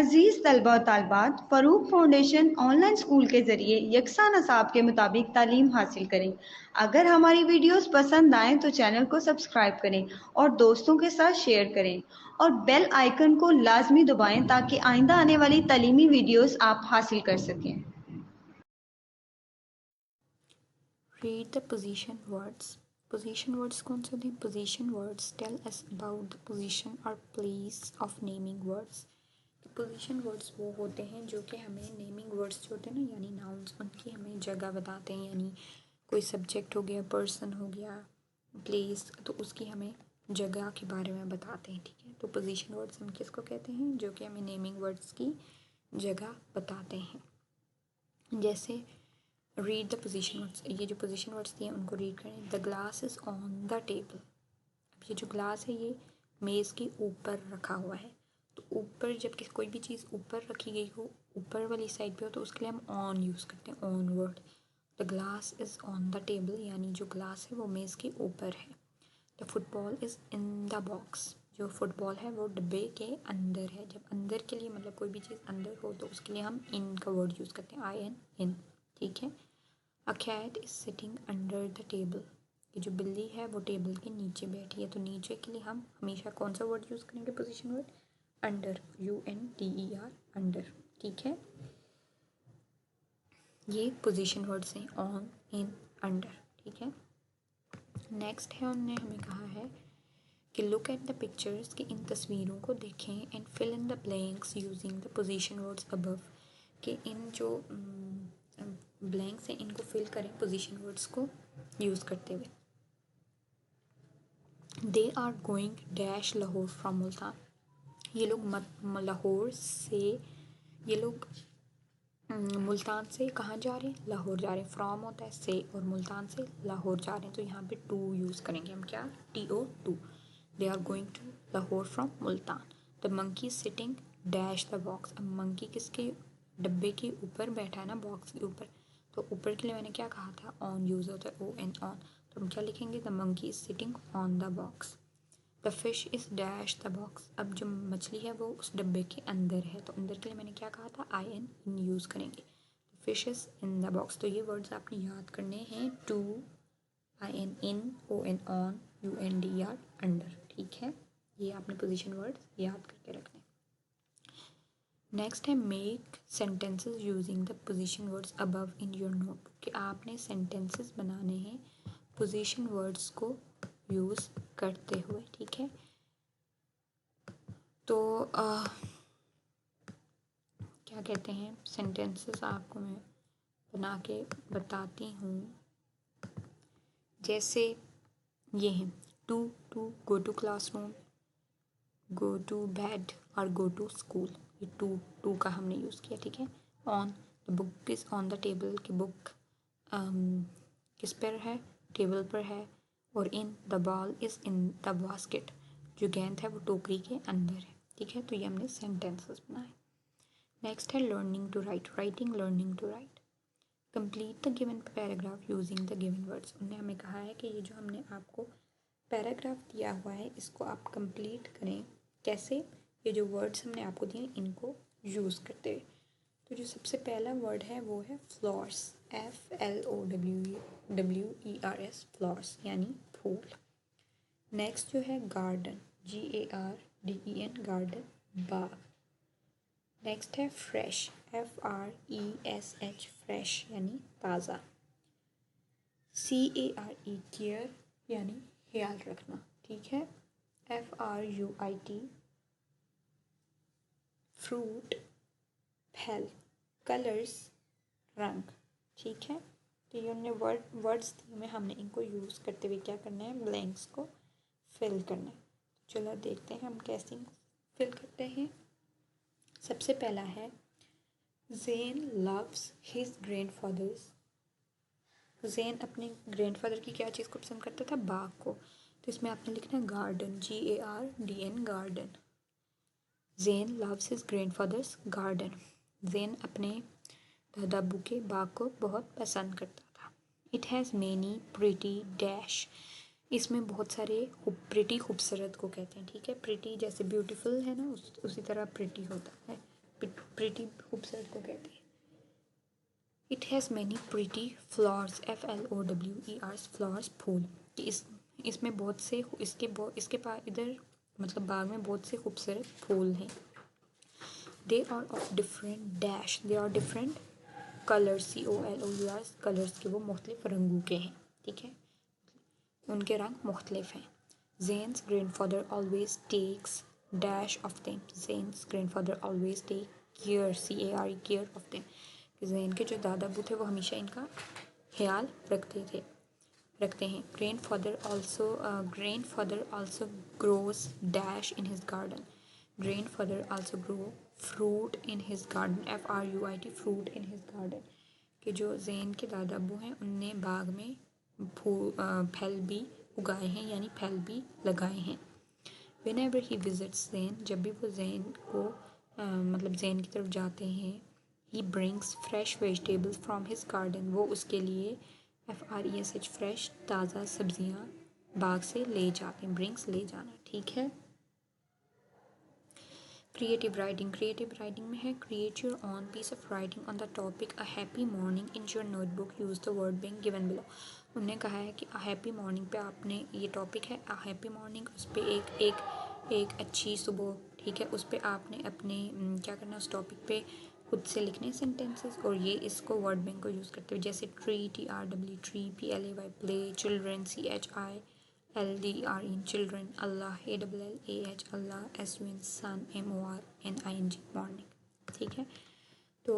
अजीज़ तलबा और तालबात, Farooq foundation online school के ज़रिए यकसा नसाब के मुताबिक तालीम हासिल करें। अगर हमारी वीडियोस पसंद आएँ तो चैनल को सब्सक्राइब करें और दोस्तों के साथ शेयर करें और बेल आइकन को लाजमी दबाएं ताकि आइंदा आने वाली तालीमी वीडियोस आप हासिल कर सकें। Read the position words. Position words कौन से होते हैं? Position words tell us about the position or place of naming words. Position words वो होते हैं जो कि हमें नेमिंग वर्ड्स जो होते हैं ना, यानी नाउन्स, उनकी हमें जगह बताते हैं। यानी कोई सब्जेक्ट हो गया, पर्सन हो गया, प्लेस, तो उसकी हमें जगह के बारे में बताते हैं। ठीक है, तो पोजीशन वर्ड्स हम किसको कहते हैं? जो कि हमें नेमिंग वर्ड्स की जगह बताते हैं। जैसे रीड द पोजीशन वर्ड्स, ये जो पोजीशन वर्ड्स दिए उनको रीड करें। The glass is on the table. अब ये जो ग्लास है ये मेज़ के ऊपर रखा हुआ है। तो ऊपर जब कोई भी चीज़ ऊपर रखी गई हो, ऊपर वाली साइड पे हो, तो उसके लिए हम ऑन यूज़ करते हैं, on word. The glass is on the table, यानी जो ग्लास है वो मेज़ के ऊपर है। The football is in the box, जो फुटबॉल है वो डब्बे के अंदर है। जब अंदर के लिए मतलब कोई भी चीज़ अंदर हो तो उसके लिए हम इन का वर्ड यूज़ करते हैं, आई एन, इन। ठीक है। A cat is sitting under the table, ये जो बिल्ली है वो टेबल के नीचे बैठी है। तो नीचे के लिए हम हमेशा कौन सा वर्ड यूज़ करेंगे? Position word under, UNDER, under. ठीक है, ये पोजीशन वर्ड्स हैं, ऑन, इन, अंडर। ठीक है। नेक्स्ट है, उन्होंने हमें कहा है कि लुक एट द पिक्चर्स, कि इन तस्वीरों को देखें, and fill in the blanks using the position words above, कि इन जो ब्लैंक्स हैं इनको फिल करें पोजीशन वर्ड्स को यूज़ करते हुए। They are going dash Lahore from Multan, ये लोग लाहौर से, ये लोग मुल्तान से कहाँ जा रहे हैं? लाहौर जा रहे हैं। फ्रॉम होता है से, और मुल्तान से लाहौर जा रहे हैं, तो यहाँ पे टू यूज़ करेंगे हम, क्या? TO2। They are going to Lahore from Multan. The monkey sitting dash the box, अब मंकी किसके डब्बे के ऊपर बैठा है ना, बॉक्स के ऊपर। तो ऊपर के लिए मैंने क्या कहा था? ऑन यूज़ होता है, ON, ऑन। तो हम क्या लिखेंगे? The monkey is sitting on the box. The fish is dash the box, अब जो मछली है वो उस डब्बे के अंदर है, तो अंदर के लिए मैंने क्या कहा था? IN, इन यूज़ करेंगे। Fish is in the box, तो ये वर्ड्स आपने याद करने हैं। To, IN, in, ON, on, UNDER, under. ठीक है, ये आपने पोजीशन वर्ड्स याद करके रखने। नेक्स्ट है make sentences using the position words above in your notebook, कि आपने सेंटेंसेस बनाने हैं पोजीशन वर्ड्स को यूज़ करते हुए। ठीक है, तो क्या कहते हैं, सेंटेंसेस आपको मैं बना के बताती हूँ। जैसे ये हैं, to go to classroom, go to bed और गो टू स्कूल, ये टू का हमने यूज़ किया। ठीक है। On, the book is on the table, की बुक किस पर है? टेबल पर है। और in, the ball is in the basket, जो गेंद है वो टोकरी के अंदर है। ठीक है, तो ये हमने सेंटेंसेस बनाए। नेक्स्ट है learning to write, writing, learning to write. Complete the given paragraph using the given words, उन्होंने हमें कहा है कि ये जो हमने आपको पैराग्राफ दिया हुआ है इसको आप कंप्लीट करें। कैसे? ये जो वर्ड्स हमने आपको दिए इनको यूज़ करते हुए। तो जो सबसे पहला वर्ड है वो है फ्लॉर्स, FLOWERS, फ्लॉर्स यानी फूल। नेक्स्ट जो है गार्डन, GARDEN, गार्डन, बाग। नेक्स्ट है फ्रेश, FRESH, फ्रेश यानी ताज़ा। CARE, केयर यानी ख्याल रखना। ठीक है। FRUIT, फ्रूट, फल। कलर्स, रंग। ठीक है, तो ये उन्होंने वर्ड्स दिए में हमने इनको यूज़ करते हुए क्या करना है? ब्लैंक्स को फिल करना है। चलो देखते हैं हम कैसे फिल करते हैं। सबसे पहला है Zain loves his grandfather's, Zain अपने ग्रैंडफादर की क्या चीज़ को पसंद करता था? बाग को। तो इसमें आपने लिखना है garden, GARDN, garden. Zain loves his grandfather's garden, Zain अपने दादा अब्बू के बाग को बहुत पसंद करता था। It has many pretty dash, इसमें बहुत सारे प्रिटी, खूबसूरत को कहते हैं। ठीक है, प्रिटी जैसे ब्यूटीफुल है ना, उसी तरह प्रिटी होता है। प्रिटी खूबसूरत को कहते हैं। It has many pretty flowers, FLOWERS, flowers फूल। इसमें बहुत से इसके पास इधर मतलब बाग में बहुत से खूबसूरत फूल हैं। They are of different dash, they are different colours, COLOURS colours के, वो मुख्तलिफ रंगों के हैं, ठीक है, उनके रंग मुख्तलिफ हैं। Zain's grandfather always takes dash of them, Zain's grandfather always take care, CARE care of them, Zain के जो दादा अबू थे वो हमेशा इनका ख्याल रखते हैं। Grandfather also grows dash in his garden, grandfather also grow fruit in his garden, FRUIT fruit in his garden, कि जो ज़ेन के दादा अबू हैं उनने बाग में फल भी उगाए हैं, यानी फल भी लगाए हैं। Whenever he visits ज़ेन, जब भी वो ज़ेन को मतलब ज़ेन की तरफ जाते हैं, he brings fresh vegetables from his garden, वो उसके लिए FRESH फ्रेश ताज़ा सब्जियाँ बाग से ले जाते हैं, ब्रिंग्स ले जाना, ठीक है। क्रिएटिव राइटिंग में है create your own piece of writing on the topic a happy morning in your notebook, use the word being given below. उन्होंने कहा है कि अ हैप्पी मॉर्निंग पे आपने, ये टॉपिक है अ हैप्पी मॉर्निंग, उस पर एक अच्छी सुबह, ठीक है, उस पर आपने अपने क्या करना, उस टॉपिक पे खुद से लिखने सेंटेंसेस, और ये इसको वर्ड बैंक को यूज़ करते हुए, जैसे tree, TRW tree, PLAY play, children, CHILDREN children, अल्लाह, ALLAH अल्लाह, SUN सन, MORNING मॉर्निंग, ठीक है। तो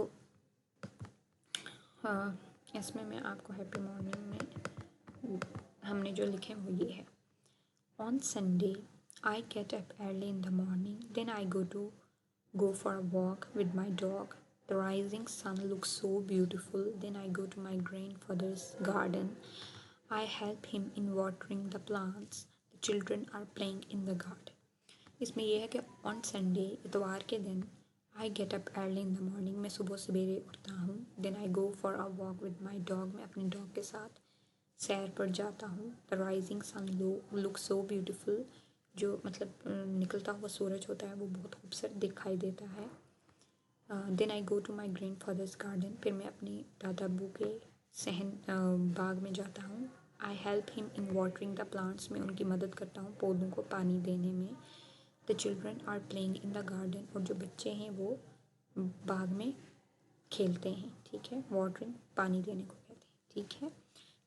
इसमें मैं आपको हैप्पी मॉर्निंग में हमने जो लिखे वो ये है। On Sunday I get up early in the morning, then I go for a walk with my dog. The rising sun looks so beautiful. Then I go to my grandfather's garden. I help him in watering the plants. The children are playing in the garden. इसमें यह है कि on Sunday, इतवार के दिन, I get up early in the morning, मैं सुबह सवेरे उठता हूँ। Then I go for a walk with my dog, मैं अपने डॉग के साथ सैर पर जाता हूँ। The rising sun looks so beautiful, जो मतलब निकलता हुआ सूरज होता है वो बहुत खूबसूरत दिखाई देता है। Then I go to my grandfather's garden, फिर मैं अपने दादा अबू के बाग में जाता हूँ। I help him in watering the plants, में उनकी मदद करता हूँ पौधों को पानी देने में। The children are playing in the garden, और जो बच्चे हैं वो बाग में खेलते हैं, ठीक है, वाटरिंग पानी देने को कहते हैं, ठीक है।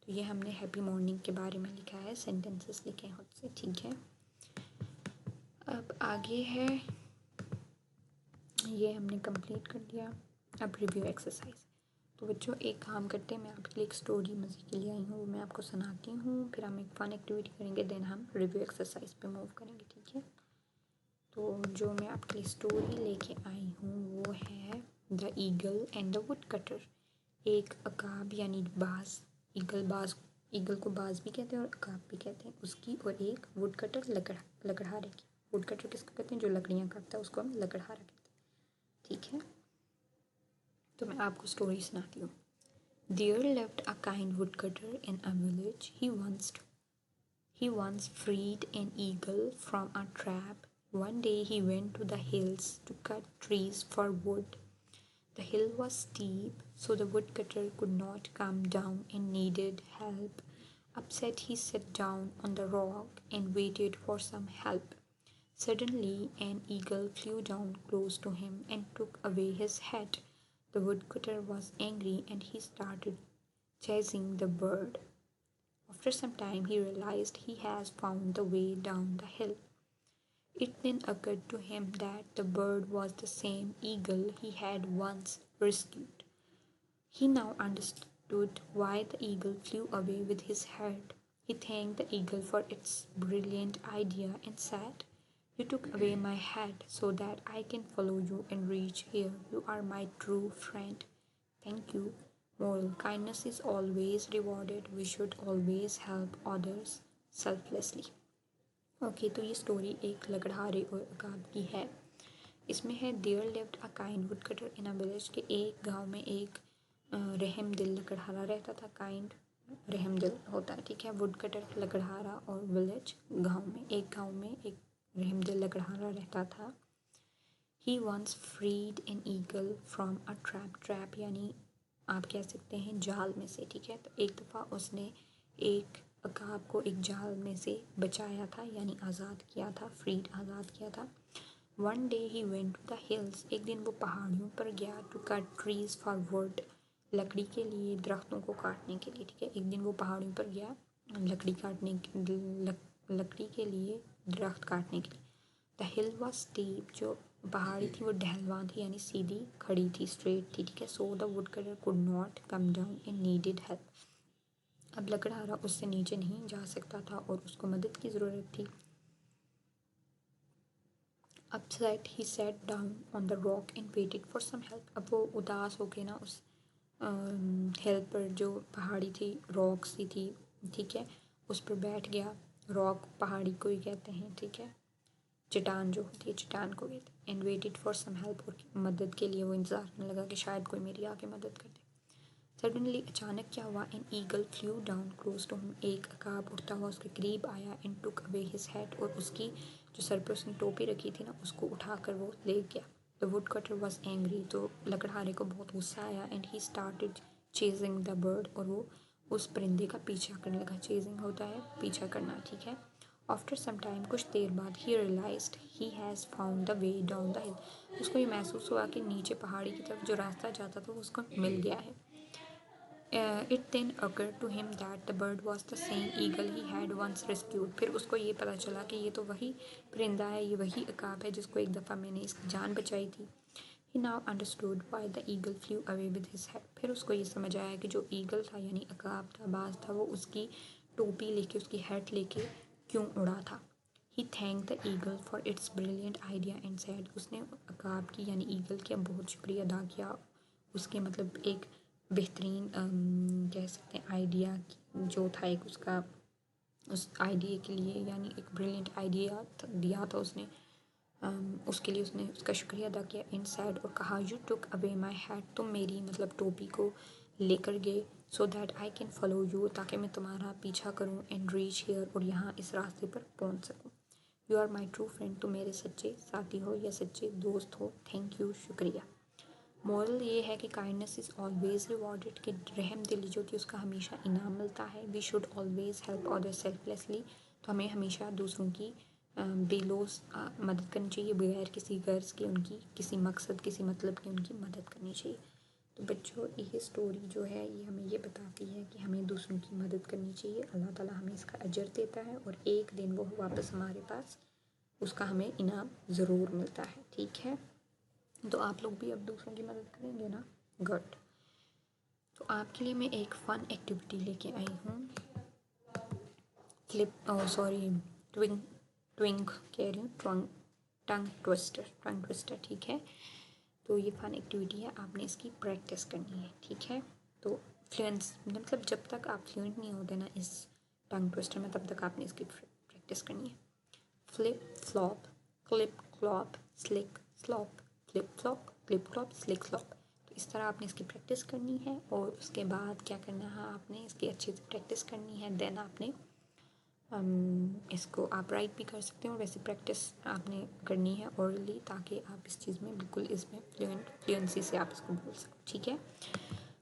तो ये हमने हैप्पी मॉर्निंग के बारे में लिखा है, सेंटेंसेस लिखे हैं खुद से, ठीक है। अब आगे है, ये हमने कंप्लीट कर दिया। अब रिव्यू एक्सरसाइज। तो बच्चों एक काम करते हैं, मैं आपके लिए एक स्टोरी मज़े के लिए आई हूँ, वो मैं आपको सुनाती हूँ, फिर हम एक फ़न एक्टिविटी करेंगे, देन हम रिव्यू एक्सरसाइज पे मूव करेंगे, ठीक है। तो जो मैं आपके लिए स्टोरी लेके आई हूँ वो है the eagle and the wood cutter. एक अकाब यानी बाज, ईगल को बाज भी कहते हैं और अकाब भी कहते हैं, उसकी, और एक वुड कटर लकड़हारे की। वुड कटर किसको कहते हैं, जो लकड़ियाँ काटता है उसको हम लकड़हारा कहते हैं, ठीक है। तो मैं आपको स्टोरी सुनाती हूँ। There lived a kind woodcutter in a village. He once freed an eagle from a trap. One day he went to the hills to cut trees for wood. The hill was steep, so the woodcutter could not come down and needed help. Upset, he sat down on the rock and waited for some help. Suddenly, an eagle flew down close to him and took away his hat. The woodcutter was angry and he started chasing the bird. After some time, he realized he has found the way down the hill. It then occurred to him that the bird was the same eagle he had once rescued. He now understood why the eagle flew away with his hat. He thanked the eagle for its brilliant idea and said, "You took away my hat so that I can follow you and reach here. You are my true friend. Thank you." Moral: kindness is always rewarded. We should always help others selflessly. Okay, तो ये story एक लकड़हारे और अकाब की है। इसमें है there lived a kind woodcutter in a village, के एक गांव में एक रहम दिल लकड़हारा रहता था। काइंड रहम दिल होता है, ठीक है। वुड कटर लकड़हारा, और विलेज गांव में एक रहम दिल लकड़हारा रहता था। He once freed an eagle from a trap, trap यानी आप कह सकते हैं जाल में से, ठीक है। तो एक दफ़ा उसने एक अकाब को एक जाल में से बचाया था, यानी आज़ाद किया था, फ्रीड आज़ाद किया था। One day he went to the hills, एक दिन वो पहाड़ियों पर गया, to cut trees for wood, लकड़ी के लिए, दरख्तों को काटने के लिए, ठीक है। एक दिन वो पहाड़ियों पर गया लकड़ी काटने लकड़ी के लिए, दरख्त काटने के लिए। द हिल वॉज स्टीप, जो पहाड़ी थी वो ढलवान थी, यानी सीधी खड़ी थी, स्ट्रेट थी, ठीक है। So the wood cutter could not come down and needed help, अब लकड़हारा उससे नीचे नहीं जा सकता था और उसको मदद की ज़रूरत थी। Upset he sat down on the rock and waited for some help, अब वो उदास हो के ना उस हेल्प पर, जो पहाड़ी थी, रॉक सी थी, ठीक है, उस पर बैठ गया। रॉक पहाड़ी को ही कहते हैं, ठीक है, चट्टान जो होती है चट्टान को कहते हैं। And waited for some help, और मदद के लिए वो इंतज़ार करने लगा कि शायद कोई मेरी आके मदद कर दे। सडनली अचानक क्या हुआ, an eagle flew down close to him, एक अकाब उड़ता हुआ उसके करीब आया, and took away his hat, और उसकी जो सर पर उसने टोपी रखी थी ना उसको उठाकर वो ले गया। The wood cutter was angry, तो लकड़हारे को बहुत गुस्सा आया, and he started chasing the bird, और वो उस परिंदे का पीछा करने लगा। चेजिंग होता है पीछा करना, ठीक है। आफ्टर सम टाइम, कुछ देर बाद, he realised he has found the way down the hill, उसको ये महसूस हुआ कि नीचे पहाड़ी की तरफ जो रास्ता जाता था वो उसको मिल गया है। It then occurred to him that the bird was the same eagle he had once rescued, फिर उसको ये पता चला कि ये तो वही परिंदा है, ये वही अकाब है जिसको एक दफ़ा मैंने इसकी जान बचाई थी। He now understood why the eagle flew away with his head, फिर उसको ये समझ आया कि जो ईगल था यानी अकाब था, बाज था, वो उसकी टोपी लेके, उसकी हेड लेके क्यों उड़ा था। He thanked the eagle for its brilliant idea and said, उसने अकाब की यानी ईगल की बहुत शुक्रिया अदा किया, उसके मतलब एक बेहतरीन कह सकते हैं आइडिया जो था एक उसका, उस आइडिया के लिए यानी एक ब्रिलियंट आइडिया दिया था उसने, उसके लिए उसने उसका शुक्रिया अदा किया। इन सैड, और कहा, you took away my hat, तुम मेरी मतलब टोपी को लेकर गए, so that I can follow you, ताकि मैं तुम्हारा पीछा करूँ, एंड रीच हियर, और यहाँ इस रास्ते पर पहुँच सकूँ। You are my true friend, तुम मेरे सच्चे साथी हो या सच्चे दोस्त हो, थैंक यू, शुक्रिया। मॉरल ये है कि काइंडनेस इज़ ऑलवेज रिवॉर्डेड, कि रहम दिली जो थी उसका हमेशा इनाम मिलता है। We should always help others selflessly, तो हमें हमेशा दूसरों की बेलोस मदद करनी चाहिए, बगैर किसी गर्ज के, उनकी किसी मकसद किसी मतलब की उनकी मदद करनी चाहिए। तो बच्चों, ये स्टोरी जो है ये हमें ये बताती है कि हमें दूसरों की मदद करनी चाहिए, अल्लाह ताला हमें इसका अजर देता है, और एक दिन वो वापस हमारे पास उसका हमें इनाम ज़रूर मिलता है, ठीक है। तो आप लोग भी अब दूसरों की मदद करेंगे ना, गुड। तो आपके लिए मैं एक फ़न एक्टिविटी लेके आई हूँ, ट्विंक ट्विंक कह रही हूँ, टंग ट्विस्टर, ठीक है। तो ये फ़न एक्टिविटी है, आपने इसकी प्रैक्टिस करनी है, ठीक है। तो फ्लुएंस मतलब जब तक आप फ्लुएंट नहीं होते ना इस टंग ट्विस्टर में, तब तक आपने इसकी प्रैक्टिस करनी है। Flip flop, clip clop, slick slop, flip flop, clip clop, slick slop. तो इस तरह आपने इसकी प्रैक्टिस करनी है, और उसके बाद क्या करना है, आपने इसकी अच्छे से प्रैक्टिस करनी है। देन आपने इसको आप राइट भी कर सकते हो, और वैसे प्रैक्टिस आपने करनी है ओरली, ताकि आप इस चीज़ में बिल्कुल इसमें फ्लुएंसी से आप इसको बोल सको, ठीक है।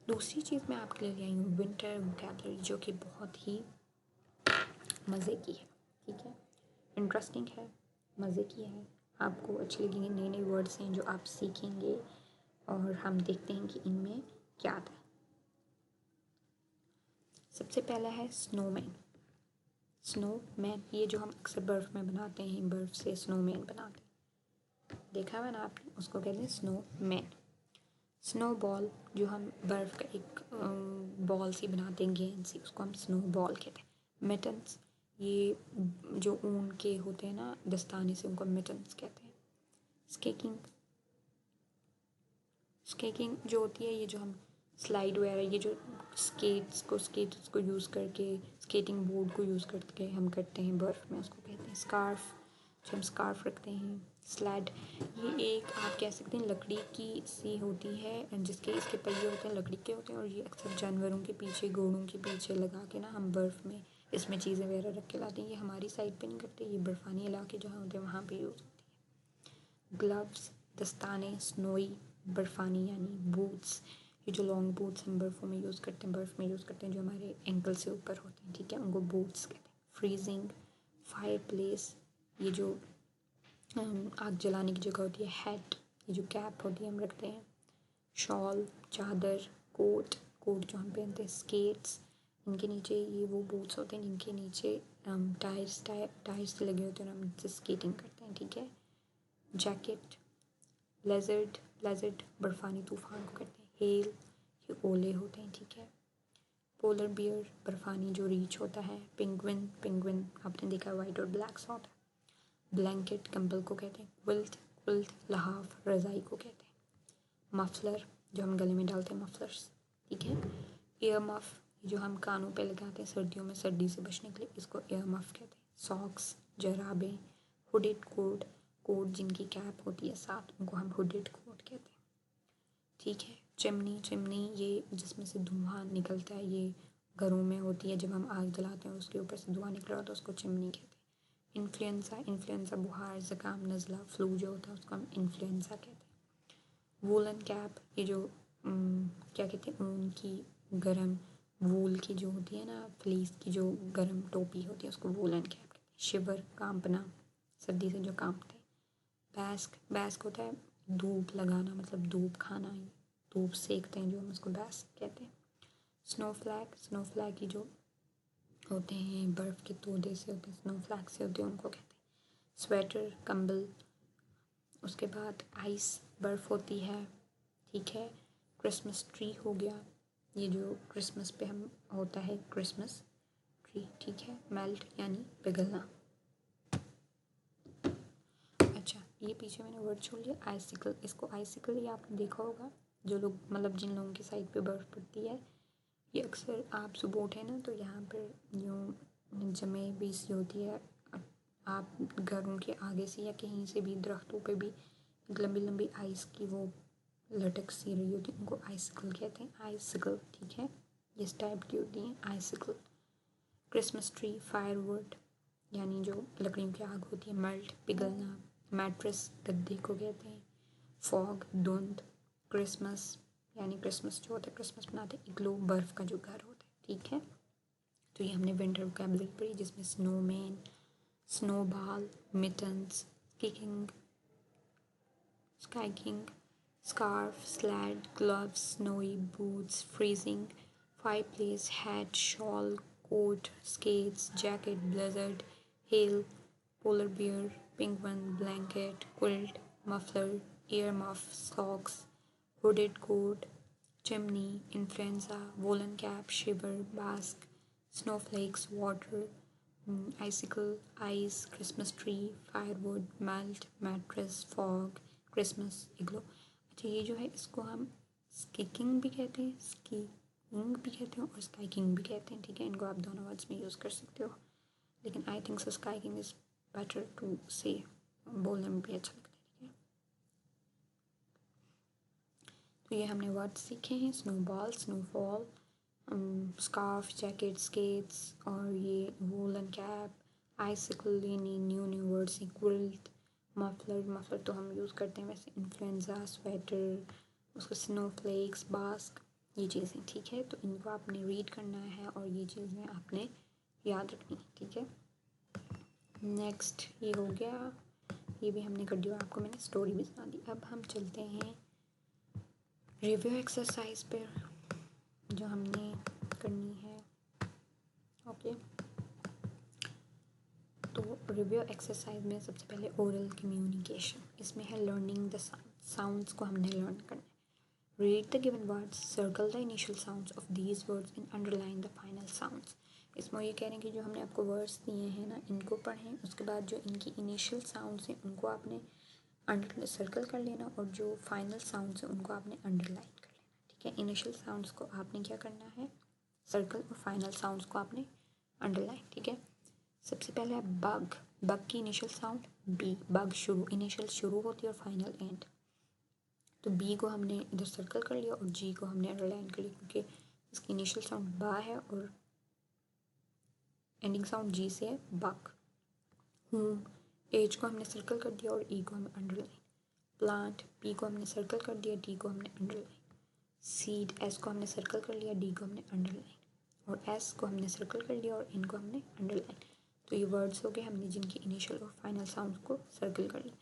दूसरी चीज़ मैं आपके लिए लाई हूँ विंटर वोकैबुलरी, जो कि बहुत ही मज़े की है, ठीक है, इंटरेस्टिंग है, मज़े की है, आपको अच्छी लगेंगे। नए नए वर्ड्स हैं जो आप सीखेंगे, और हम देखते हैं कि इनमें क्या आता है। सबसे पहला है स्नोमैन। स्नोमैन, ये जो हम अक्सर बर्फ़ में बनाते हैं, बर्फ़ से स्नोमैन बनाते हैं, देखा हुआ ना आपने, उसको कहते हैं स्नोमैन। स्नो बॉल, जो हम बर्फ़ का एक बॉल सी बनाते हैं, गेंद सी, उसको हम स्नो बॉल कहते हैं। मिटन्स, ये जो ऊन के होते हैं ना दस्ताने से, उनको मिटन्स कहते हैं। स्केकिंग, स्केकिंग जो होती है, ये जो हम स्लाइड वगैरह, ये जो स्केट्स को यूज़ करके, स्केटिंग बोर्ड को यूज़ करके हम करते हैं बर्फ़ में, उसको कहते हैं। स्कार्फ, जो हम स्कार्फ रखते हैं। स्लैड, ये एक आप कह सकते हैं लकड़ी की सी होती है, जिसके इसके पहिए होते हैं लकड़ी के होते हैं, और ये अक्सर जानवरों के पीछे, घोड़ों के पीछे लगा के ना हम बर्फ़ में इसमें चीज़ें वगैरह रख के लाते हैं। ये हमारी साइड पे नहीं करते, ये बर्फ़ानी इलाके जहाँ होते हैं वहाँ पे यूज़ होती है। ग्लव्स, दस्ताने, स्नोई, बर्फ़ानी यानी बूट्स, ये जो लॉन्ग बूट्स हम बर्फ़ों में यूज़ करते हैं, बर्फ़ में यूज़ करते हैं, जो हमारे एंकल से ऊपर होते हैं, ठीक है, उनको बूट्स कहते हैं। फ्रीजिंग, फायर प्लेस, ये जो आग जलाने की जगह होती है। हैट, ये जो कैप होती है हम रखते हैं। शॉल, चादर, कोट, कोट जो हम पहनते हैं। स्केट्स, इनके नीचे ये वो बूट्स होते हैं जिनके नीचे टायर्स लगे होते हैं और हम इनसे स्केटिंग करते हैं, ठीक है। जैकेट, ब्लेज़र्ड बर्फ़ानी तूफ़ान को कहते हैं। हेल, ये ओले होते हैं, ठीक है। पोलर बियर, बर्फ़ानी जो रीछ होता है। पेंगुइन आपने देखा है वाइट और ब्लैक सा होता है। ब्लैंकेट, कंबल को कहते हैं। क्विल्ट, लहाफ, रज़ाई को कहते हैं। मफलर, जो हम गले में डालते हैं, मफलर्स, ठीक है। ईयर मफ, जो हम कानों पे लगाते हैं सर्दियों में सर्दी से बचने के लिए, इसको ईयर मफ कहते हैं। सॉक्स, जराबें। हुडेड कोट जिनकी कैप होती है साथ, उनको हम हुडेड कोट कहते हैं, ठीक है। चिमनी ये जिसमें से धुआं निकलता है, ये घरों में होती है, जब हम आग जलाते हैं उसके ऊपर से धुआं निकल रहा होता है, उसको चिमनी कहते हैं। इन्फ्लुएंजा बुखार, ज़ुकाम, नज़ला, फ्लू जो होता है उसको हम इन्फ्लुएंजा कहते हैं। वूलन कैप, ये जो क्या कहते हैं, ऊन की गर्म वूल की जो होती है ना, फ्लीस की जो गर्म टोपी होती है, उसको वूलन कैप कहते हैं। शिवर, कांपना, सर्दी से जो कांपते हैं। बैस्क होता है धूप लगाना, मतलब धूप खाना, धूप सेकते हैं जो, हम उसको बैस्क कहते हैं। स्नोफ्लैक की जो होते हैं बर्फ़ के तोदे से होते हैं, स्नोफ्लैक से होते हैं, उनको कहते हैं। स्वेटर, कंबल। उसके बाद आइस, बर्फ़ होती है, ठीक है। क्रिसमस ट्री हो गया, ये जो क्रिसमस पे हम होता है क्रिसमस ट्री, ठीक है। मेल्ट यानी पिघलना। अच्छा, ये पीछे मैंने वर्ड छोड़ लिया, आइसिकल। इसको आइसिकल ये आपने देखा होगा, जो लोग मतलब जिन लोगों की साइड पे बर्फ़ पड़ती है, ये अक्सर आप सुबह उठे ना तो यहाँ पर यूँ जमे भी सी होती है, आप घरों के आगे से या कहीं से भी दरख्तों पे भी लंबी लंबी आइस की वो लटक सी रही होती है, उनको आइसिकल कहते हैं। आइसिकल, ठीक है, इस टाइप की होती हैं आइसिकल। क्रिसमस ट्री, फायरवुड यानी जो लकड़ियों की आग होती है। मेल्ट, पिघलना। मैट्रेस, गद्दे को कहते हैं। फॉग, धुंध। क्रिसमस यानी क्रिसमस जो होता है, क्रिसमस मनाते हैं। इग्लू, बर्फ़ का जो घर होता है, ठीक है। तो ये हमने विंटर वोकैबुलरी पढ़ी, जिसमें snowman, snowball, mittens, kicking, स्काइकिंग, scarf, sled, gloves, snowy boots, freezing, fireplace, hat, shawl, coat, skates, jacket, blizzard, hail, polar bear, penguin, blanket, quilt, muffler, earmuff, socks, hooded coat, chimney, influenza, woolen cap, shiver, basque, snowflakes, water, icicle, ice, Christmas tree, firewood, melt, mattress, fog, Christmas, इग्लो। अच्छा, ये जो है इसको हम स्कीकिंग भी कहते हैं, skiing भी कहते हैं और स्काइकिंग भी कहते हैं, ठीक है। इनको आप दोनों वर्ड्स में यूज़ कर सकते हो, लेकिन I think so skyking is better to say, बोलने में भी अच्छा लगता है, ठीक है। तो ये हमने वर्ड्स सीखे हैं, snowball, snowfall, scarf, jacket, skates और ये वूलन कैप, आइसिकल, ये न्यू वर्ड्स हैं। क्विल्ट, मफलर तो हम यूज़ करते हैं वैसे। इन्फ्लुएंजा, स्वेटर, उसको स्नोफ्लेक्स, बास्क, ये चीज़ें, ठीक है। तो इनको आपने रीड करना है और ये चीज़ें आपने याद रखनी है, ठीक है। नेक्स्ट ये हो गया, ये भी हमने कर दिया, आपको मैंने स्टोरी भी सुना दी। अब हम चलते हैं रिव्यू एक्सरसाइज पर जो हमने करनी है, ओके। तो रिव्यू एक्सरसाइज में सबसे पहले ओरल कम्युनिकेशन, इसमें है लर्निंग द साउंड्स को हमने लर्न करना है। Read the given words, circle the initial sounds of these words and underline the final sounds. इसमें ये कह रहे हैं कि जो हमने आपको वर्ड्स दिए हैं ना, इनको पढ़ें, उसके बाद जो इनकी इनिशियल साउंड्स हैं उनको आपने सर्कल कर लेना और जो फाइनल साउंड्स हैं उनको आपने अंडरलाइन कर लेना, ठीक है। इनिशियल साउंड्स को आपने क्या करना है, सर्कल, और फाइनल साउंड्स को आपने अंडरलाइन, ठीक है। सबसे पहले है बग की इनिशियल साउंड बी, बग शुरू, इनिशियल शुरू होती है और फाइनल एंड। तो बी को हमने इधर सर्कल कर लिया और जी को हमने अंडरलाइन कर लिया, क्योंकि इसकी इनिशियल साउंड बा है और एंडिंग साउंड जी से है, बग। एच को हमने सर्कल कर दिया और ई को हमें अंडरलाइन। प्लांट, पी को हमने सर्कल कर दिया, टी को हमने अंडरलाइन, सीड, एस को हमने सर्कल कर लिया, डी को हमने अंडरलाइन, और एस को हमने सर्कल कर लिया और इन को हमने अंडरलाइन। तो ये वर्ड्स हो गए हमने जिनके इनिशियल और फाइनल साउंड को सर्कल कर लिया।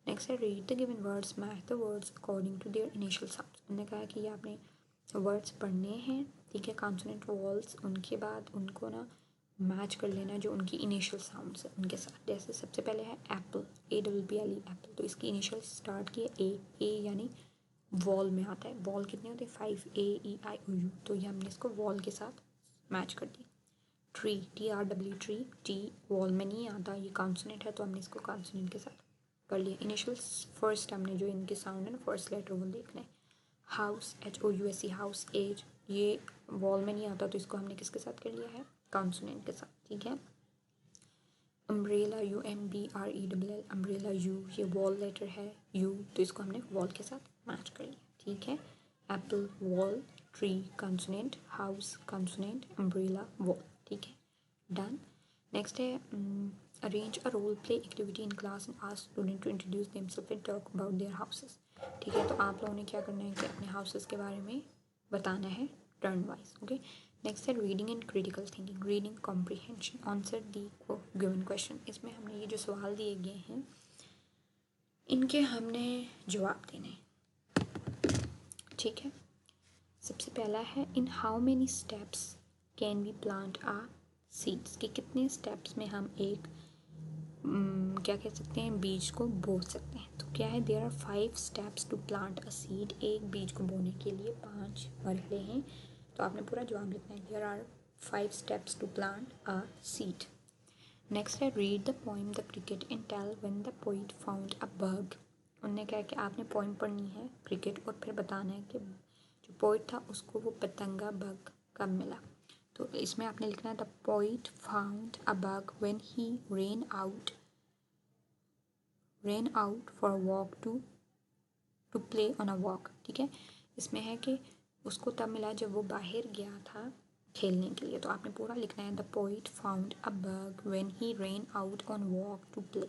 नेक्स्ट है read the given words, match the words according to their initial sound. उन्होंने कहा कि ये आपने वर्ड्स पढ़ने हैं, ठीक है, कॉन्सोनेंट वॉल्स, उनके बाद उनको ना मैच कर लेना जो उनकी इनिशियल साउंड्स है उनके साथ। जैसे सबसे पहले है एप्पल, APPLE एप्पल, तो इसकी इनिशियल स्टार्ट की है ए यानी वॉल में आता है। वॉल कितने होते हैं 5, AEIOU, तो ये हमने इसको वॉल के साथ मैच कर दिया। Tree, TRW tree, T wall में नहीं आता, ये कॉन्सोनेंट है तो हमने इसको कॉन्सोनेंट के साथ कर लिया। इनिशियल फर्स्ट हमने जो इनके साउंड है ना फर्स्ट लेटर वो देखना है। हाउस, HOUSE हाउस, एज, ये वॉल में नहीं आता तो इसको हमने किसके साथ कर लिया है, कॉन्सोनेंट के साथ, ठीक है। अम्ब्रेला, UMBRELL अम्ब्रेला, यू, ये वॉल लेटर है यू, तो इसको हमने वॉल के साथ मैच कर लिया, ठीक है। Apple vowel, tree consonant, house consonant, umbrella vowel, ठीक है, डन। नेक्स्ट है arrange a role play activity in class and ask student to introduce themselves and talk about their houses, ठीक है। तो आप लोगों ने क्या करना है कि अपने हाउसेस के बारे में बताना है टर्न वाइज, ओके। नेक्स्ट है reading and critical thinking, reading comprehension, answer the given question. इसमें हमने ये जो सवाल दिए गए हैं इनके हमने जवाब देने, ठीक है। सबसे पहला है in how many steps can we plant a seeds, कि कितने स्टेप्स में हम एक क्या कह सकते हैं बीज को बो सकते हैं। तो क्या है, there are 5 steps to plant a seed, एक बीज को बोने के लिए 5 मरहले हैं। तो आपने पूरा जवाब लिखना है, there are 5 steps to plant a seed. Next है read the poem the cricket and tell when the poet found a bug. उन्होंने कहा कि आपने पोइम पढ़नी है क्रिकेट और फिर बताना है कि जो पोइट था उसको वो पतंगा बग कब मिला। तो इसमें आपने लिखना है the poet found a bug when he ran out for a walk to play on a walk, ठीक है। इसमें है कि उसको तब मिला जब वो बाहर गया था खेलने के लिए। तो आपने पूरा लिखना है the poet found a bug when he ran out on walk to play।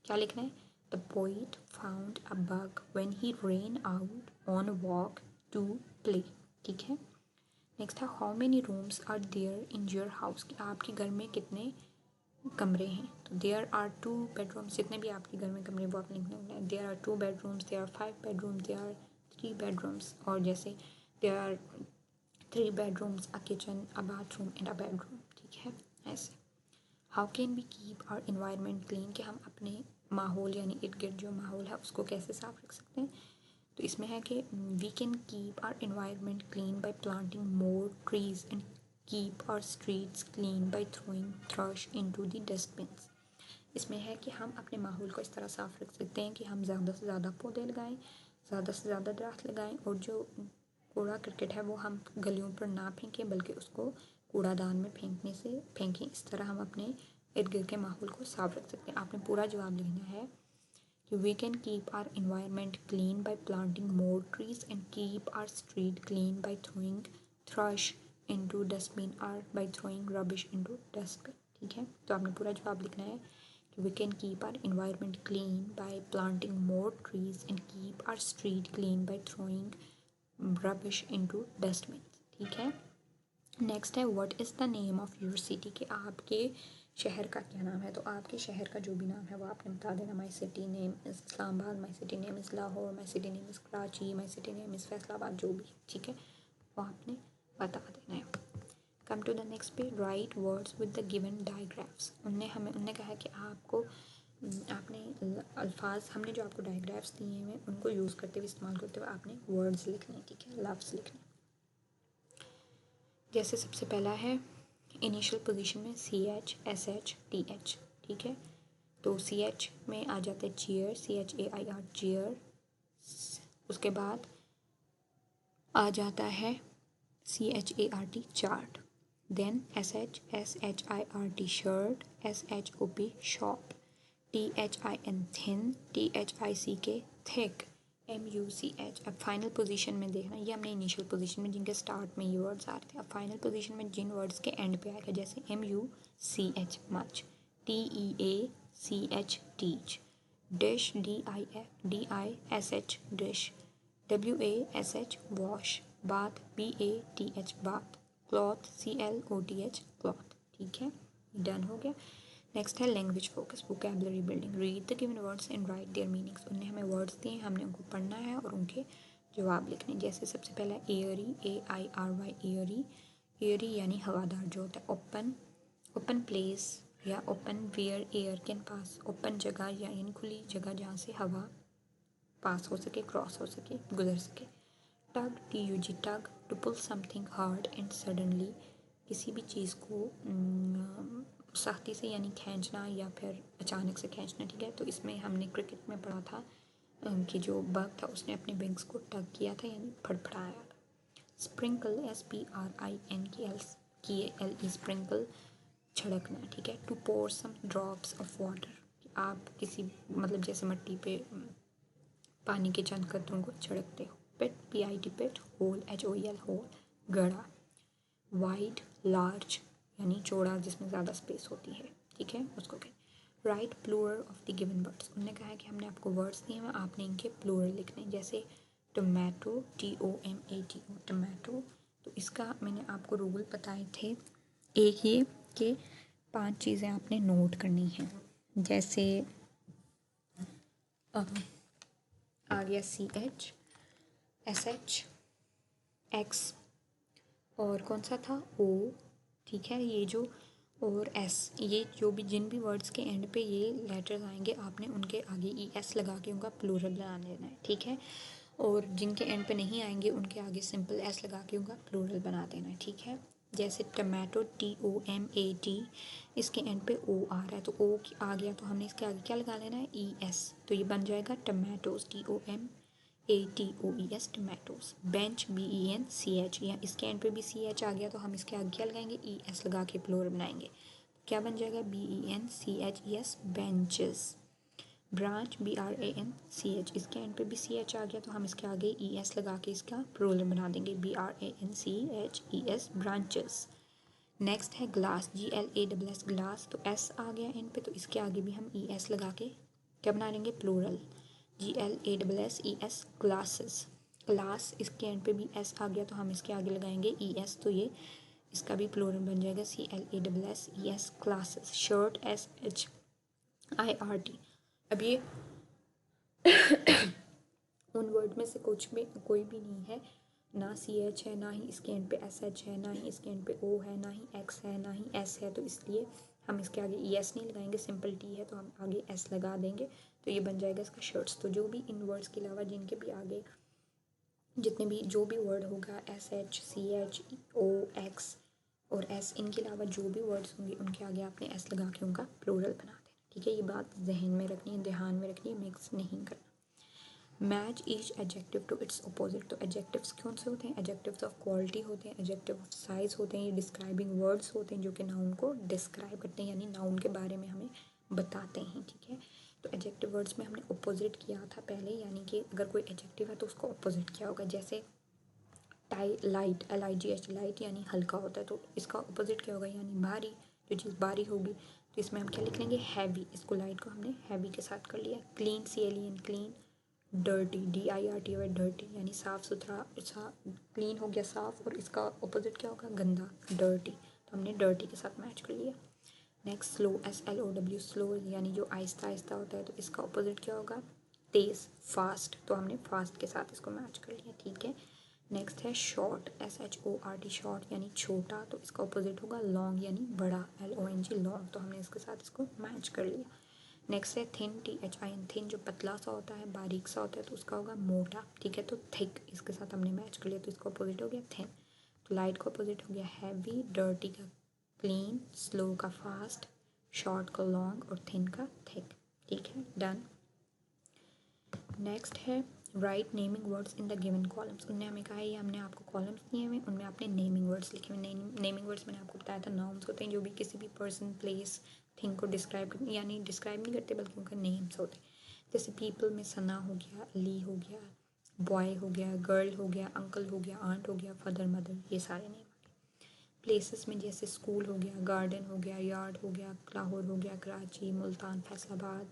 क्या लिखना है, the poet found a bug when he ran out on walk to play, ठीक है। नेक्स्ट है how many rooms are there in your house, कि आपके घर में कितने कमरे हैं। तो देयर आर 2 बेडरूम्स, जितने भी आपके घर में कमरे वो आपने लिखने होंगे। There are 2 bedrooms, there are 5 bedrooms, there are 3 bedrooms, और जैसे there are 3 bedrooms, a kitchen, a bathroom and a bedroom, ठीक है, ऐसे। How can we keep our environment clean, कि हम अपने माहौल यानी इर्द गिर्द जो माहौल है उसको कैसे साफ रख सकते हैं। तो इसमें है कि we can keep our environment clean by planting more trees and keep our streets clean by throwing trash into the dustbins. इसमें है कि हम अपने माहौल को इस तरह साफ़ रख सकते हैं कि हम ज़्यादा से ज़्यादा पौधे लगाएं, ज़्यादा से ज़्यादा दरख्त लगाएं, और जो कूड़ा करकट है वो हम गलियों पर ना फेंकें बल्कि उसको कूड़ादान में फेंकें। इस तरह हम अपने इर्द गिर्द के माहौल को साफ रख सकते हैं। आपने पूरा जवाब लिखना है कि we can keep our environment clean by planting more trees and keep our street clean by throwing trash into dustbin or by throwing rubbish into dustbin, ठीक है। तो आपने पूरा जवाब लिखना है कि we can keep our environment clean by planting more trees and keep our street clean by throwing rubbish into dustbin, ठीक है। नेक्स्ट है what is the name of your city, कि आपके शहर का क्या नाम है। तो आपके शहर का जो भी नाम है वो आपने बता देना। My city name is Islamabad, my city name is Lahore, my city name is Karachi, my city name is Faisalabad, जो भी, ठीक है, वो आपने बता देना है। कम टू द नेक्स्ट पे write words with the given digraphs. उनने कहा कि आपको आपने अल्फाज, हमने जो आपको डायग्राफ्स दिए हैं उनको यूज़ करते हुए इस्तेमाल करते हुए आपने वर्ड्स लिखने, ठीक है, लफ्ज़ लिखने। जैसे सबसे पहला है इनिशियल पोजीशन में CH SH TH, ठीक है। तो CH में आ जाता है चेयर, CHAIR चेयर। उसके बाद आ जाता है CHART chart, then SHIRT shirt, SHOP shop, THIN thin, THICK thick, MUCH। अब फाइनल पोजीशन में देखना, ये हमने इनिशियल पोजीशन में जिनके स्टार्ट में ये वर्ड्स आ रहे थे। अब फाइनल पोजीशन में जिन वर्ड्स के एंड पे आएगा, जैसे MUCH much, TEACH teach, dish DISH dish, WASH wash, bath BATH bath, cloth CLOTH cloth. ठीक है, डन हो गया। नेक्स्ट है language focus, vocabulary building. Read the given words and right there meanings. उन्हें हमें वर्ड्स दिए, हमने उनको पढ़ना है और उनके जवाब लिखने। जैसे सबसे पहला एयरी, AIRY एयरी, एयरी यानी हवादार जो होता है। ओपन, ओपन प्लेस या open where air can pass, open जगह यानी खुली जगह जहाँ से हवा पास हो सके, क्रॉस हो सके, गुजर सके। Tug, TUG tug, to pull something hard and suddenly, किसी भी चीज़ को सख्ती से यानी खींचना या फिर अचानक से खींचना। ठीक है, तो इसमें हमने क्रिकेट में पढ़ा था कि जो बग था उसने अपने विंग्स को टग किया था यानी फड़फड़ाया था। स्प्रिंकल, SPRINKLE, स्प्रिंकल छिड़कना। ठीक है, to pour some drops of water, आप किसी मतलब जैसे मिट्टी पे पानी के चंद कतरों को छिड़कते हो। पिट, PIT पिट, होल, HOEL होल, गड़ा। वाइड, लार्ज यानी चौड़ा जिसमें ज़्यादा स्पेस होती है। ठीक है, उसको कहें। Write plural of the given words, उन्होंने कहा है कि हमने आपको वर्ड्स दिए हैं, आपने इनके प्लूरल लिखने। जैसे टोमेटो, TOMATO टोमेटो, तो इसका मैंने आपको रूल बताए थे एक ये कि 5 चीज़ें आपने नोट करनी हैं। जैसे आ गया CH, SH, X और कौन सा था O। ठीक है, ये जो और S, ये जो भी जिन भी वर्ड्स के एंड पे ये लेटर्स आएंगे आपने उनके आगे ES लगा के उनका प्लूरल बना देना है। ठीक है, और जिनके एंड पे नहीं आएंगे उनके आगे सिंपल S लगा के उनका प्लूरल बना देना है। ठीक है, जैसे टमाटो, TOMAT, इसके एंड पे O आ रहा है तो O आ गया तो हमने इसके आगे क्या लगा लेना है ES, तो ये बन जाएगा tomatoes, TOMATOES tomatoes. Bench, BENCH, या इसके एंड पे भी CH आ गया तो हम इसके आगे क्या लगाएंगे ES लगा के प्लूरल बनाएंगे, क्या बन जाएगा BENCHES बेंचेस। ब्रांच, BRANCH, इसके एंड पे भी CH आ गया तो हम इसके आगे ES लगा के इसका प्लूरल बना देंगे BRANCHES ब्रांचेस। नेक्स्ट है ग्लास, GLASS ग्लास, तो S आ गया एंड पे तो इसके आगे भी हम ES लगा के क्या बना लेंगे प्लूरल GLASSES ग्लासेस। क्लास, इसके एंड पे भी S आ गया तो हम इसके आगे लगाएंगे ES, तो ये इसका भी प्लूरल बन जाएगा CLASSES क्लासेस। Shirt, SHIRT। अब ये उन वर्ड में से कुछ में कोई भी नहीं है, ना CH है, ना ही इसके एंड पे SH है, ना ही इसके एंड पे O है, ना ही X है, ना ही S है, तो इसलिए हम इसके आगे ES नहीं लगाएंगे। सिंपल T है तो हम आगे S लगा देंगे, तो ये बन जाएगा इसका शर्ट्स। तो जो भी इन वर्ड्स के अलावा जिनके भी आगे जितने भी जो भी वर्ड होगा SH, CH, O, X और S, इनके अलावा जो भी वर्ड्स होंगे उनके आगे आपने S लगा के उनका प्लूरल बना देना। ठीक है, ये बात जहन में रखनी है, ध्यान में रखनी है, मिक्स नहीं करना। Match each adjective to its opposite, तो एडजेक्टिव्स कौन से होते हैं, एडजेक्टिव्स ऑफ क्वालिटी होते हैं, एडजेक्टिव ऑफ साइज होते हैं, ये डिस्क्राइबिंग वर्ड्स होते हैं जो कि नाउन को डिस्क्राइब करते हैं यानी नाउन के बारे में हमें बताते हैं। ठीक है, तो एडजेक्टिव वर्ड्स में हमने अपोजिट किया था पहले, यानी कि अगर कोई एडजेक्टिव है तो उसको अपोजिट किया होगा। जैसे लाइट, LIGH लाइट यानी हल्का होता है, तो इसका अपोजिट क्या होगा यानी भारी, जो चीज़ भारी होगी। तो इसमें हम क्या लिख लेंगे हैवी, इसको लाइट को हमने हैवी के साथ कर लिया। Clean, CLEN clean. Dirty, DIRTY dirty यानी साफ़ सुथरा, अच्छा क्लीन हो गया साफ़, और इसका अपोजिट क्या होगा गंदा, डर्टी, तो हमने डर्टी के साथ मैच कर लिया। नेक्स्ट स्लो, SLOW स्लो यानी जो आहिस्ता आहिस्ता होता है, तो इसका अपोजिट क्या होगा तेज़, फास्ट, तो हमने फास्ट के साथ इसको मैच कर लिया। ठीक है, नेक्स्ट है शॉर्ट, SHORT शॉर्ट यानी छोटा, तो इसका अपोजिट होगा लॉन्ग यानी बड़ा, LONG लॉन्ग, तो हमने इसके साथ इसको मैच कर लिया। नेक्स्ट है थिन, THIN थिन, जो पतला सा होता है, बारीक सा होता है, तो उसका होगा मोटा। ठीक है, तो थिक इसके साथ हमने मैच कर लिया, तो इसका अपोजिट हो गया थिन। तो लाइट का अपोजिट हो गया हैवी, डर्टी का क्लीन, स्लो का फास्ट, शॉर्ट का लॉन्ग और थिन का थिक। ठीक है, डन। नेक्स्ट है right naming words in the given columns, उनने हमें कहा है ये हमने आपको कॉलम्स दिए हुए, उनमें आपने नेमिंग वर्ड्स लिखे हुए। नेमिंग वर्ड्स मैंने आपको बताया था नाउन्स होते हैं जो भी किसी भी पर्सन, प्लेस, थिंग को डिस्क्राइब करते, यानी डिस्क्राइब नहीं करते बल्कि उनका नेम्स होते हैं। जैसे पीपल में सना हो गया, अली हो गया, बॉय हो गया, गर्ल हो गया, अंकल हो गया, आंट हो गया, फादर, मदर, ये सारे नेम। प्लेसेस में जैसे स्कूल हो गया, गार्डन हो गया, यार्ड हो गया, लाहौर हो गया, कराची, मुल्तान, फैसलाबाद,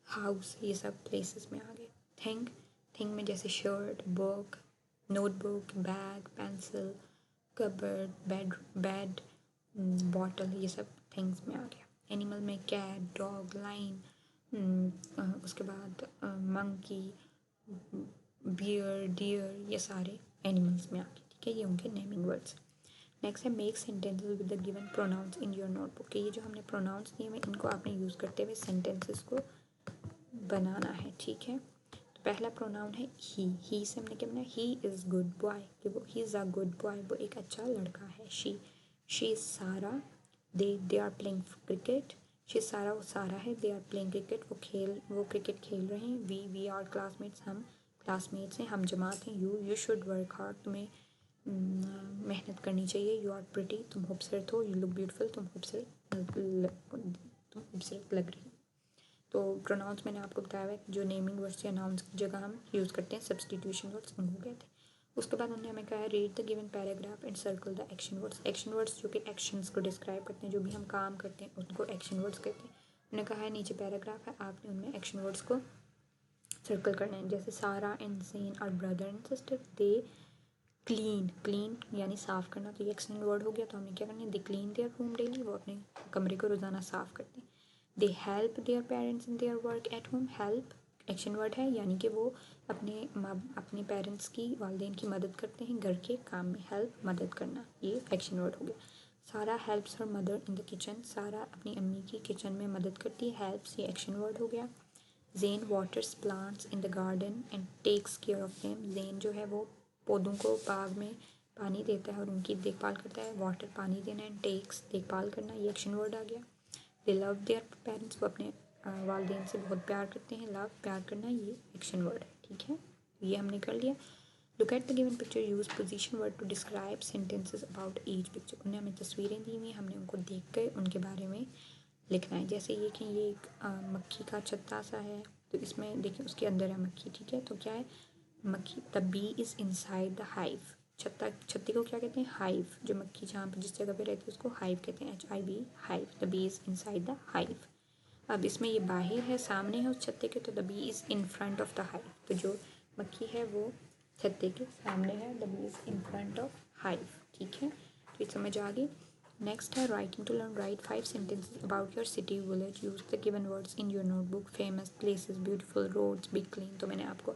हाउस, ये सब प्लेसेस में आ गए। थिंग, थिंग में जैसे shirt, book, notebook, bag, pencil, cupboard, bed, bottle, ये सब थिंग्स में आ गया। एनिमल में कैट, डॉग, लाइन, उसके बाद मंकी, बियर, डियर, ये सारे एनिमल्स में आ गए। ठीक है, ये उनके नेमिंग वर्ड्स। नेक्स्ट है make sentences with the given pronouns in your notebook. ये जो हमने प्रोनाउंस दिए हुए इनको आपने यूज़ करते हुए सेंटेंसेस को बनाना है। ठीक है, तो पहला प्रोनाउन है ही से हमने क्या बनाया, ही इज़ गुड बॉय, कि वो he is a good boy, वो एक अच्छा लड़का है। She is Sara, they are playing cricket. She Sara, वो सारा है, दे आर प्लेइंग क्रिकेट, वो क्रिकेट खेल रहे हैं। वी आर क्लासमेट्स, हम क्लासमेट्स हैं, हम जमात हैं। यू शुड वर्क हार्ड, तुम्हें मेहनत करनी चाहिए। यू आर प्रिटी, तुम खूबसूरत हो। यू लुक ब्यूटीफुल, तुम खूबसूरत लग रही हो। तो प्रोनाउंस मैंने आपको बताया है जो नेमिंग वर्ड्स या नाउन्स की जगह हम यूज़ करते हैं सब्सटीट्यूशन वर्ड्स, उनको कहते हैं। उसके बाद उन्होंने हमें कहा है read the given paragraph and circle the action words. Action words जो कि एक्शंस को डिस्क्राइब करते हैं, जो भी हम काम करते हैं उनको एक्शन वर्ड्स कहते हैं। उन्होंने कहा है नीचे पैराग्राफ है, आपने उनमें एक्शन वर्ड्स को सर्कल करना है। जैसे Sara and Zain are brother and sister, they clean यानी साफ़ करना, तो ये एक्शन वर्ड हो गया। तो हमें क्या करना है, they clean there room daily, वो अपने कमरे को रोज़ाना साफ़ करते हैं। They help their parents in their work at home, help action word है, यानी कि वो अपने पेरेंट्स की, वालिदैन की मदद करते हैं घर के काम में। हेल्प, मदद करना, ये एक्शन वर्ड हो गया। सारा helps her mother in the kitchen, सारा अपनी अम्मी की किचन में मदद करती है। हेल्प्स, ये एक्शन वर्ड हो गया। Zain waters plants in the garden and takes care of them, Zain जो है वो पौधों को बाग में पानी देता है और उनकी देखभाल करता है। वाटर, पानी देना, एंड टेक्स, देखभाल करना, ये एक्शन वर्ड आ गया। दे लव देयर पेरेंट्स, वो अपने वालिदैन से बहुत प्यार करते हैं। लव, प्यार करना, ये एक्शन वर्ड है। ठीक है, ये हमने कर लिया। Look at the given picture, use position word to describe sentences about each picture. उन्हें हमें तस्वीरें दी हुई, हमने उनको देख कर उनके बारे में लिखना है। जैसे ये कि ये एक मक्खी का छत्ता सा है, तो इसमें देखिए उसके अंदर है मक्खी। ठीक है, तो क्या है, मक्खी, the bee is inside the hive. छत्ते को क्या कहते हैं, हाइव। जो मक्खी जहाँ पर जिस जगह पे रहती है उसको हाइव कहते हैं, HIV, hive. The bee is inside the hive. अब इसमें ये बाहर है, सामने है उस छत्ते के, तो the bee is in front of the hive. तो जो मक्खी है वो छत्ते के सामने है, the bee is in front of hive. ठीक है, तो ये समझ आ गई। नेक्स्ट है writing to learn, write 5 sentences about your city, village, use the given words in your notebook, famous places, beautiful roads, big clean। तो मैंने आपको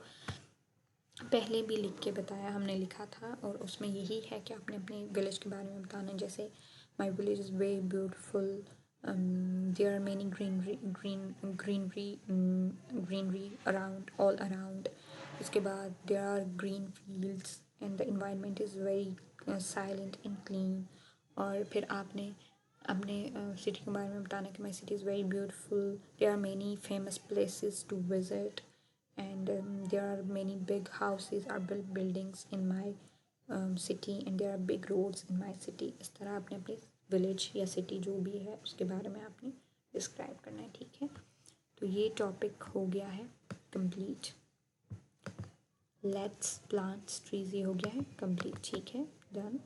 पहले भी लिख के बताया, हमने लिखा था, और उसमें यही है कि आपने अपने विलेज के बारे में बताना। जैसे my village is very beautiful, there are many greenery around, all around. उसके बाद there are green fields and the environment is very silent and clean. और फिर आपने अपने सिटी के बारे में बताना कि my city is very beautiful, there are many famous places to visit, and there are many big houses or buildings in my city, and there are big roads in my city। इस तरह आपने अपने village या city जो भी है उसके बारे में आपने डिस्क्राइब करना है। ठीक है, तो ये टॉपिक हो गया है कंप्लीट। लेट्स प्लांट्स ट्रीज, ये हो गया है कंप्लीट। ठीक है, डन।